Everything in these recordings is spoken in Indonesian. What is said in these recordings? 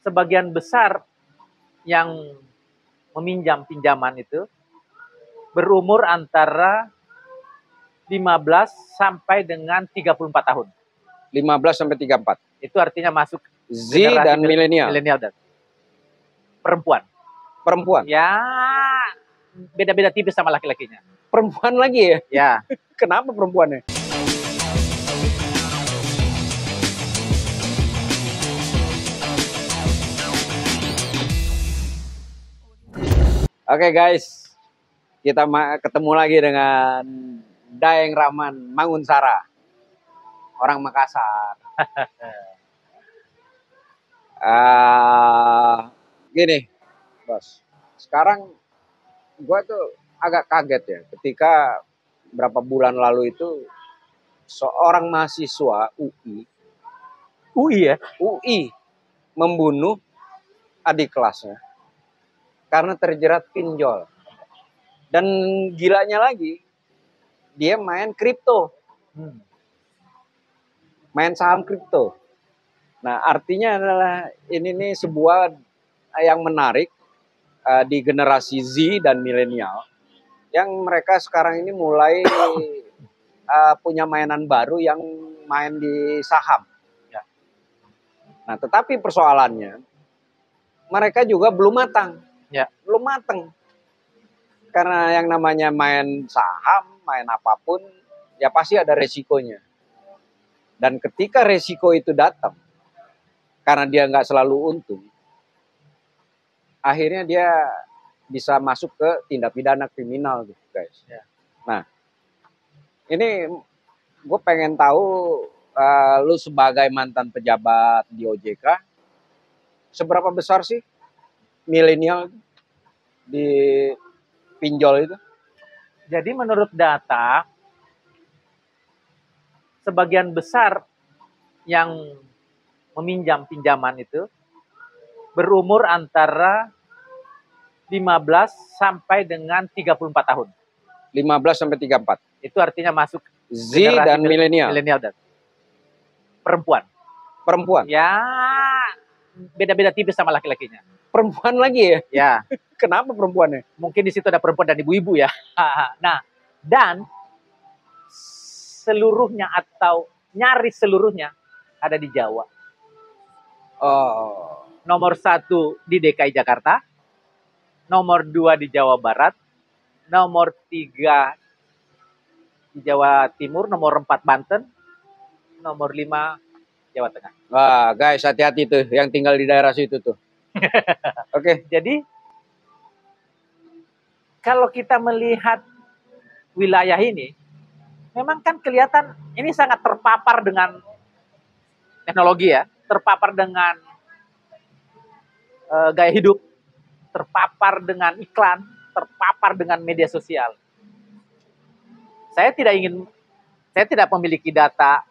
sebagian besar yang meminjam pinjaman itu berumur antara 15 sampai dengan 34 tahun. 15 sampai 34. Itu artinya masuk Z dan milenial. Milenial dan perempuan. Perempuan. Ya, beda-beda tipis sama laki-lakinya. Perempuan lagi ya? Ya. Kenapa perempuannya? Oke guys, kita ketemu lagi dengan Daeng Rahman Mangunsara, orang Makassar. Gini, bos. Sekarang gue tuh agak kaget ya, ketika berapa bulan lalu itu seorang mahasiswa UI membunuh adik kelasnya karena terjerat pinjol. Dan gilanya lagi, dia main kripto. Main saham kripto. Nah, artinya adalah ini nih sebuah yang menarik di generasi Z dan milenial, yang mereka sekarang ini mulai punya mainan baru yang main di saham. Ya. Nah, tetapi persoalannya, mereka juga belum matang. Ya. Belum matang. Karena yang namanya main saham, main apapun, ya pasti ada resikonya. Dan ketika resiko itu datang, karena dia nggak selalu untung, akhirnya dia bisa masuk ke tindak pidana kriminal gitu guys. Ya. Nah, ini gue pengen tahu, lu sebagai mantan pejabat di OJK, seberapa besar sih milenial di pinjol itu? Jadi menurut data, sebagian besar yang meminjam pinjaman itu berumur antara 15 sampai dengan 34 tahun. 15 sampai 34. Itu artinya masuk Z dan milenial. Milenial dan perempuan. Perempuan. Ya, beda-beda tipis sama laki-lakinya. Perempuan lagi ya? Ya. Kenapa perempuannya? Mungkin di situ ada perempuan dan ibu-ibu ya. Nah, dan seluruhnya atau nyaris seluruhnya ada di Jawa. Oh. Nomor 1 di DKI Jakarta, nomor 2 di Jawa Barat, nomor 3 di Jawa Timur, nomor 4 Banten, nomor 5 Jawa Tengah. Wah, guys, hati-hati tuh yang tinggal di daerah situ tuh. Oke. Jadi kalau kita melihat wilayah ini, memang kan kelihatan ini sangat terpapar dengan teknologi ya, terpapar dengan gaya hidup, terpapar dengan iklan, terpapar dengan media sosial. Saya tidak memiliki data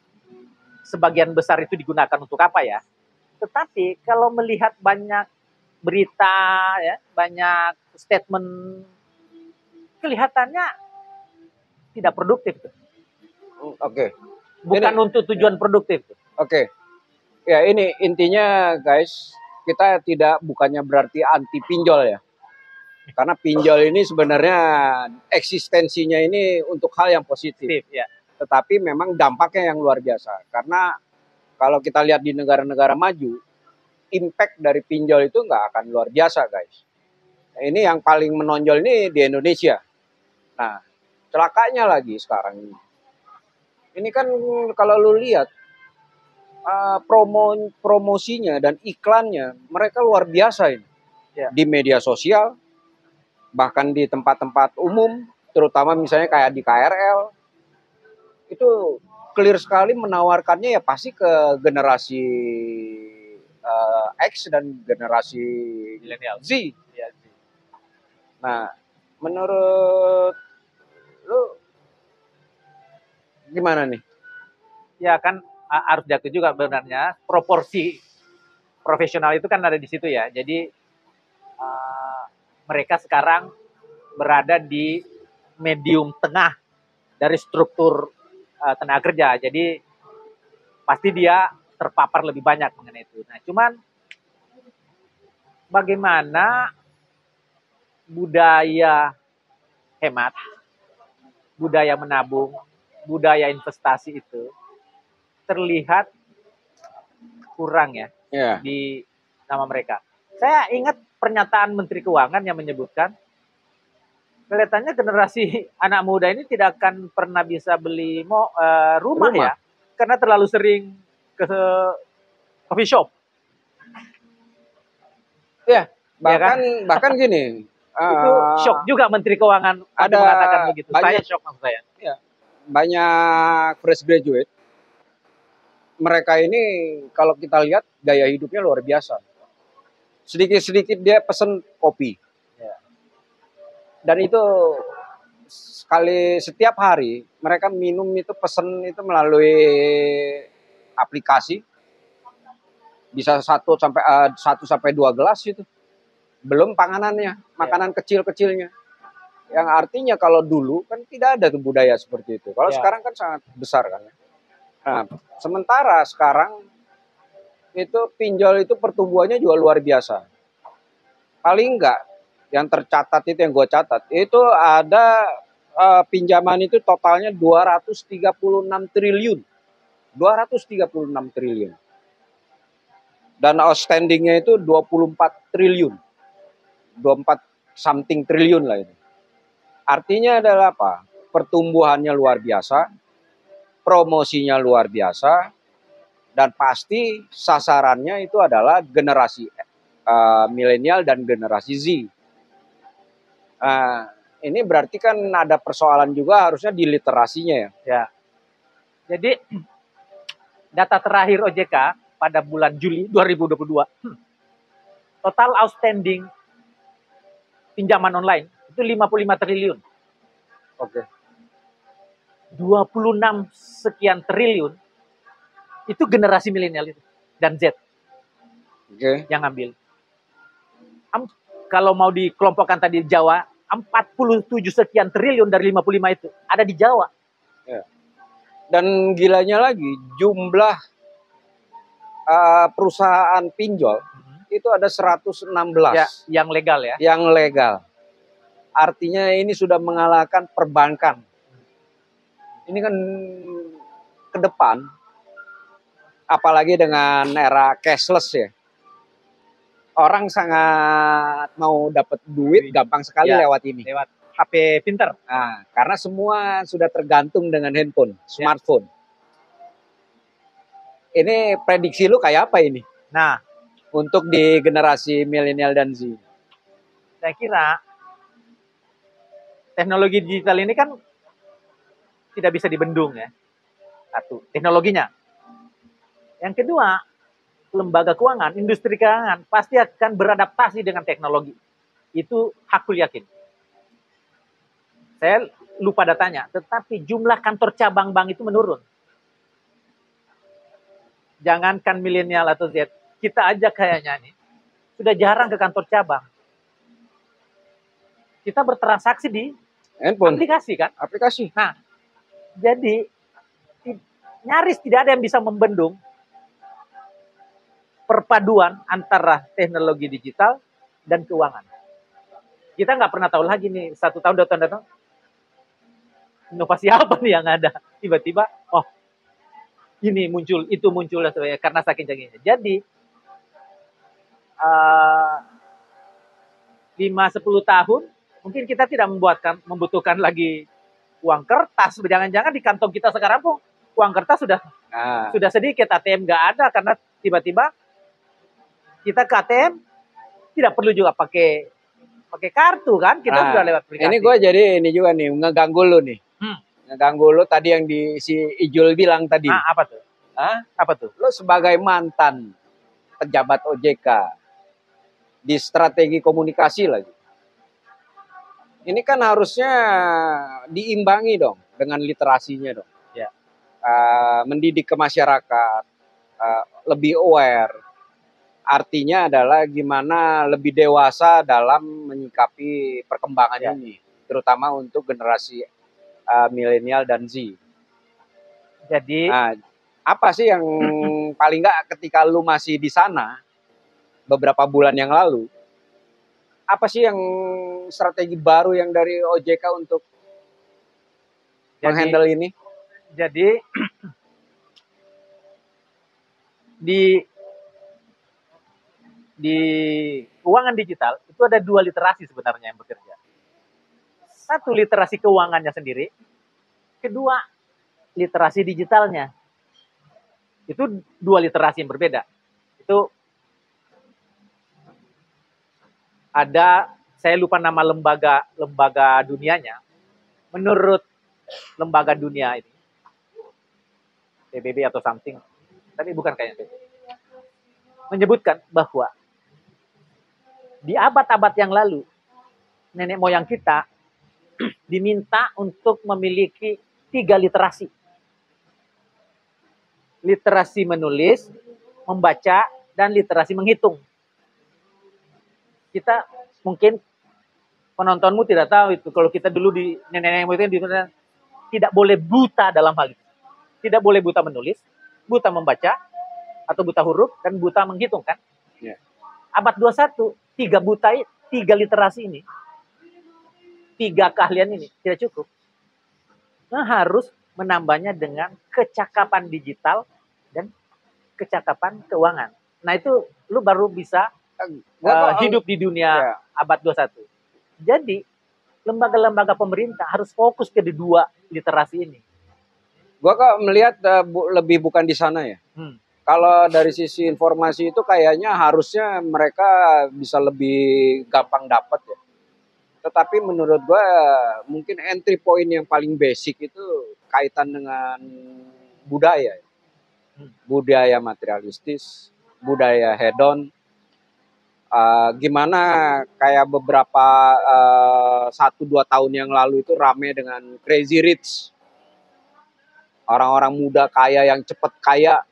sebagian besar itu digunakan untuk apa ya. Tetapi kalau melihat banyak berita ya, banyak statement, kelihatannya tidak produktif. Oke. Bukan ini, untuk tujuan produktif. Oke. Ya ini intinya guys, kita bukannya berarti anti pinjol ya. Karena pinjol ini sebenarnya eksistensinya ini untuk hal yang positif. Ya. Tetapi memang dampaknya yang luar biasa. Karena kalau kita lihat di negara-negara maju, impact dari pinjol itu nggak akan luar biasa guys. Nah, ini yang paling menonjol ini di Indonesia. Nah, celakanya lagi sekarang ini. Ini kan kalau lu lihat promosinya dan iklannya, mereka luar biasa ini. Ya. Di media sosial, bahkan di tempat-tempat umum, terutama misalnya kayak di KRL, itu clear sekali menawarkannya ya pasti ke generasi X dan generasi milenial Z. Ya, Z. Nah, menurut lu gimana nih? Ya kan harus diakui juga sebenarnya proporsi profesional itu kan ada di situ ya. Jadi mereka sekarang berada di medium tengah dari struktur tenaga kerja. Jadi pasti dia terpapar lebih banyak mengenai itu. Nah, cuman bagaimana budaya hemat, budaya menabung, budaya investasi itu terlihat kurang ya Ya. di nama mereka. Saya ingat pernyataan Menteri Keuangan yang menyebutkan kelihatannya generasi anak muda ini tidak akan pernah bisa beli rumah ya, karena terlalu sering ke coffee shop. Ya, kan? bahkan gini. Itu shock juga Menteri Keuangan ada mengatakan begitu. Saya shock maksud saya. Ya, banyak fresh graduate. Mereka ini kalau kita lihat gaya hidupnya luar biasa. Sedikit-sedikit dia pesen kopi. Ya. Dan itu setiap hari mereka minum itu pesen itu melalui aplikasi. Bisa 1 sampai 2 gelas itu. Belum panganannya, makanan kecil-kecilnya. Yang artinya kalau dulu kan tidak ada tuh budaya seperti itu. Kalau sekarang kan sangat besar kan. Nah, sementara sekarang itu pinjol itu pertumbuhannya juga luar biasa. Paling enggak yang tercatat itu yang gue catat itu ada pinjaman itu totalnya 236 triliun. 236 triliun. Dan outstandingnya itu 24 triliun. 24 something triliun lah itu. Artinya adalah apa? Pertumbuhannya luar biasa, promosinya luar biasa, dan pasti sasarannya itu adalah generasi milenial dan generasi Z. Ini berarti kan ada persoalan juga harusnya di literasinya ya. Ya. Jadi data terakhir OJK pada bulan Juli 2022, total outstanding pinjaman online itu 55 triliun. Oke. 26 sekian triliun itu generasi milenial itu dan Z. Yang ambil. Kalau mau dikelompokkan tadi Jawa, 47 sekian triliun dari 55 itu ada di Jawa. Ya. Dan gilanya lagi jumlah perusahaan pinjol itu ada 116 ya, yang legal ya. Yang legal. Artinya ini sudah mengalahkan perbankan. Ini kan ke depan, apalagi dengan era cashless ya. Orang sangat mau dapat duit gampang sekali lewat ini. Lewat HP pinter. Nah, karena semua sudah tergantung dengan handphone, smartphone. Ini prediksi lu kayak apa ini? Nah, untuk di generasi milenial dan Z. Saya kira teknologi digital ini kan tidak bisa dibendung ya. Satu, teknologinya. Yang kedua, lembaga keuangan, industri keuangan pasti akan beradaptasi dengan teknologi. Itu hakul yakin. Saya lupa datanya, tetapi jumlah kantor cabang bank itu menurun. Jangankan milenial atau Z, kita aja kayaknya nih sudah jarang ke kantor cabang. Kita bertransaksi di handphone, aplikasi kan? Aplikasi. Nah, jadi nyaris tidak ada yang bisa membendung perpaduan antara teknologi digital dan keuangan. Kita nggak pernah tahu lagi nih 1 tahun 2 tahun datang inovasi apa nih yang ada. Tiba-tiba, oh ini muncul, itu muncul dan sebagainya karena saking canggihnya. Jadi 5-10 tahun mungkin kita tidak membutuhkan lagi uang kertas. Jangan-jangan di kantong kita sekarang pun uang kertas sudah sedikit, ATM nggak ada karena tiba-tiba kita ke ATM tidak perlu juga pakai kartu kan, kita sudah lewat aplikasi. Ini gue jadi ini juga nih ngeganggu lu nih. Ngeganggu lu tadi yang si Ijul bilang tadi. Apa tuh? Apa tuh? Lu sebagai mantan pejabat OJK di strategi komunikasi lagi. Ini kan harusnya diimbangi dong dengan literasinya dong. Ya. Mendidik ke masyarakat, lebih aware. Artinya adalah gimana lebih dewasa dalam menyikapi perkembangan ini, terutama untuk generasi milenial dan Z. Jadi apa sih yang paling nggak ketika lu masih di sana beberapa bulan yang lalu, apa sih yang strategi baru yang dari OJK untuk menghandle ini? Jadi di keuangan digital itu ada 2 literasi sebenarnya yang bekerja. Satu, literasi keuangannya sendiri. Kedua, literasi digitalnya. Itu 2 literasi yang berbeda. Itu ada, saya lupa nama lembaga dunianya. Menurut lembaga dunia ini, PBB atau something, tapi bukan kayaknya PBB, menyebutkan bahwa di abad-abad yang lalu nenek moyang kita diminta untuk memiliki 3 literasi. Literasi menulis, membaca, dan literasi menghitung. Kita mungkin penontonmu tidak tahu itu. Kalau kita dulu di nenek moyang itu tidak boleh buta dalam hal itu. Tidak boleh buta menulis, buta membaca, atau buta huruf, dan buta menghitung kan. Yeah. Abad 21, 3 buta, 3 literasi ini, 3 keahlian ini tidak cukup. Nah, harus menambahnya dengan kecakapan digital dan kecakapan keuangan. Nah, itu lu baru bisa hidup di dunia abad 21. Jadi, lembaga-lembaga pemerintah harus fokus ke 2 literasi ini. Gua kok melihat lebih bukan di sana ya. Kalau dari sisi informasi itu kayaknya harusnya mereka bisa lebih gampang dapat ya. Tetapi menurut gua mungkin entry point yang paling basic itu kaitan dengan budaya. Budaya materialistis, budaya hedon. Gimana kayak beberapa 1-2 tahun yang lalu itu rame dengan Crazy Rich. Orang-orang muda kaya yang cepat kaya,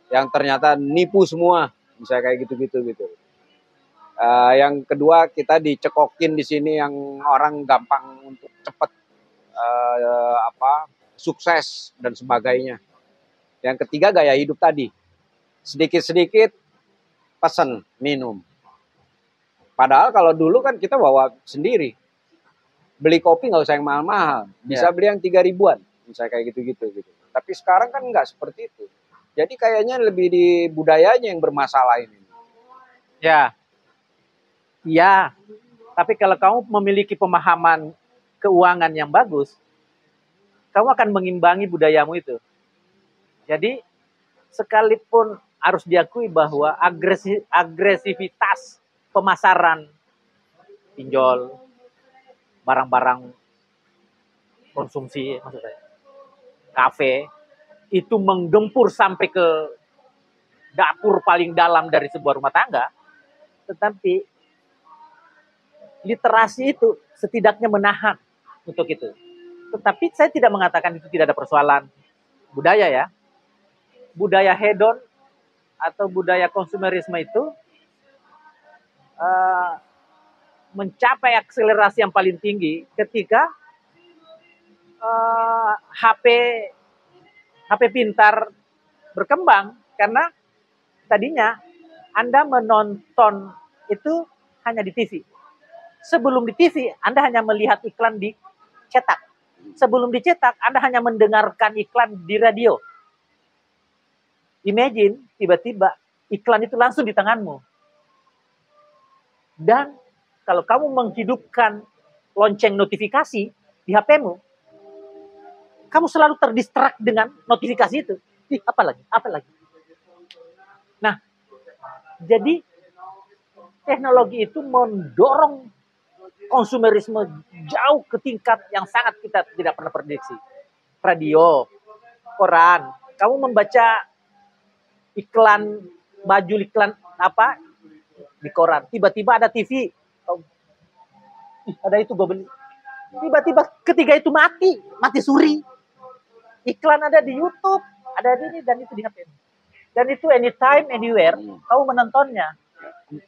yang ternyata nipu semua, bisa kayak gitu-gitu gitu. Yang kedua kita dicekokin di sini yang orang gampang untuk cepat sukses dan sebagainya. Yang ketiga gaya hidup tadi, sedikit-sedikit pesan minum. Padahal kalau dulu kan kita bawa sendiri, beli kopi nggak usah yang mahal-mahal, bisa beli yang 3 ribuan. Misalnya kayak gitu-gitu. Tapi sekarang kan nggak seperti itu. Jadi kayaknya lebih di budayanya yang bermasalah ini. Ya. Iya. Tapi kalau kamu memiliki pemahaman keuangan yang bagus, kamu akan mengimbangi budayamu itu. Jadi sekalipun harus diakui bahwa agresivitas pemasaran pinjol, barang-barang konsumsi, maksud saya, kafe, itu menggempur sampai ke dapur paling dalam dari sebuah rumah tangga, tetapi literasi itu setidaknya menahan untuk itu. Tetapi saya tidak mengatakan itu tidak ada persoalan budaya ya. Budaya hedon atau budaya konsumerisme itu mencapai akselerasi yang paling tinggi ketika HP pintar berkembang, karena tadinya Anda menonton itu hanya di TV. Sebelum di TV, Anda hanya melihat iklan di cetak. Sebelum dicetak, Anda hanya mendengarkan iklan di radio. Imagine, tiba-tiba iklan itu langsung di tanganmu. Dan kalau kamu menghidupkan lonceng notifikasi di HP-mu, kamu selalu terdistrak dengan notifikasi itu. Apa lagi? Nah, jadi teknologi itu mendorong konsumerisme jauh ke tingkat yang sangat kita tidak pernah prediksi. Radio, koran, kamu membaca iklan baju, iklan apa di koran, tiba-tiba ada TV, ada itu gue beli. Tiba-tiba ketiga itu mati suri. Iklan ada di YouTube, ada di ini dan itu di HP. Dan itu anytime, anywhere, kamu menontonnya.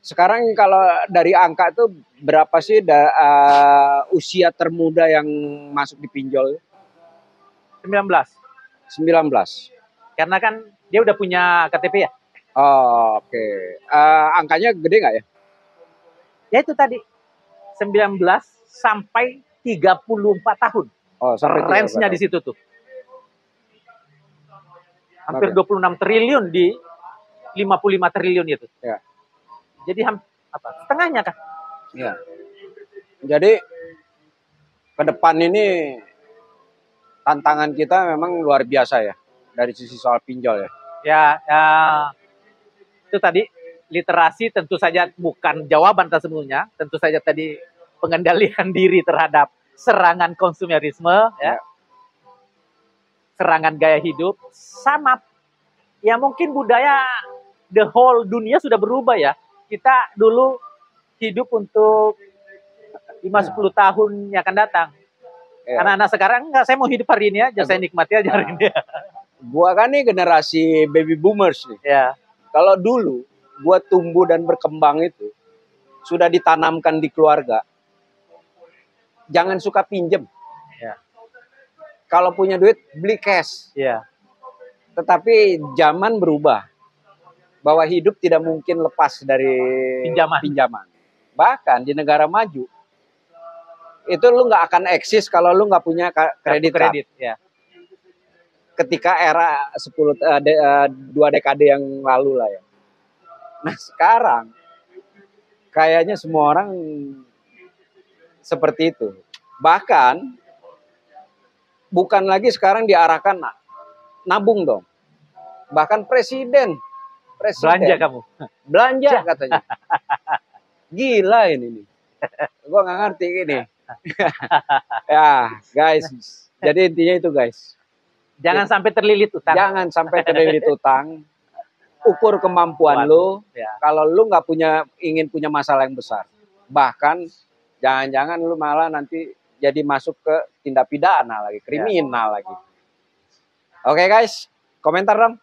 Sekarang kalau dari angka itu berapa sih usia termuda yang masuk di pinjol? 19. Karena kan dia udah punya KTP ya. Oh, oke. Angkanya gede nggak ya? Ya itu tadi 19 sampai 34 tahun. Oh, sampai Range-nya di situ tuh. Hampir 26 triliun di 55 triliun itu. Ya. Jadi setengahnya kan? Ya. Jadi ke depan ini tantangan kita memang luar biasa ya dari sisi soal pinjol ya. Ya, itu tadi literasi tentu saja bukan jawaban tersebutnya, tentu saja tadi pengendalian diri terhadap serangan konsumerisme, ya, serangan gaya hidup, sama ya mungkin budaya the whole dunia sudah berubah ya. Kita dulu hidup untuk 5-10 tahun yang akan datang. Ya. Anak-anak sekarang enggak, saya mau hidup hari ini aja, saya nikmati aja hari ini. Gua kan nih generasi baby boomers nih. Ya. Kalau dulu gua tumbuh dan berkembang itu sudah ditanamkan di keluarga. Jangan suka pinjem. Ya. Kalau punya duit beli cash. Ya. Tetapi zaman berubah. Bahwa hidup tidak mungkin lepas dari pinjaman. Bahkan di negara maju itu lu nggak akan eksis kalau lu nggak punya kredit. Ya. Ketika era 2 dekade yang lalu lah ya. Nah sekarang kayaknya semua orang seperti itu. Bahkan bukan lagi sekarang diarahkan nabung dong. Bahkan presiden belanja kamu. Belanja katanya. Gila ini nih. Gue nggak ngerti ini. Ya guys. Jadi intinya itu guys. Jangan sampai terlilit utang. Jangan sampai terlilit utang. Ukur kemampuan lu. Ya. Kalau lu nggak ingin punya masalah yang besar. Bahkan jangan-jangan lu malah nanti jadi masuk ke tindak pidana lagi, kriminal lagi. Oke guys, komentar dong.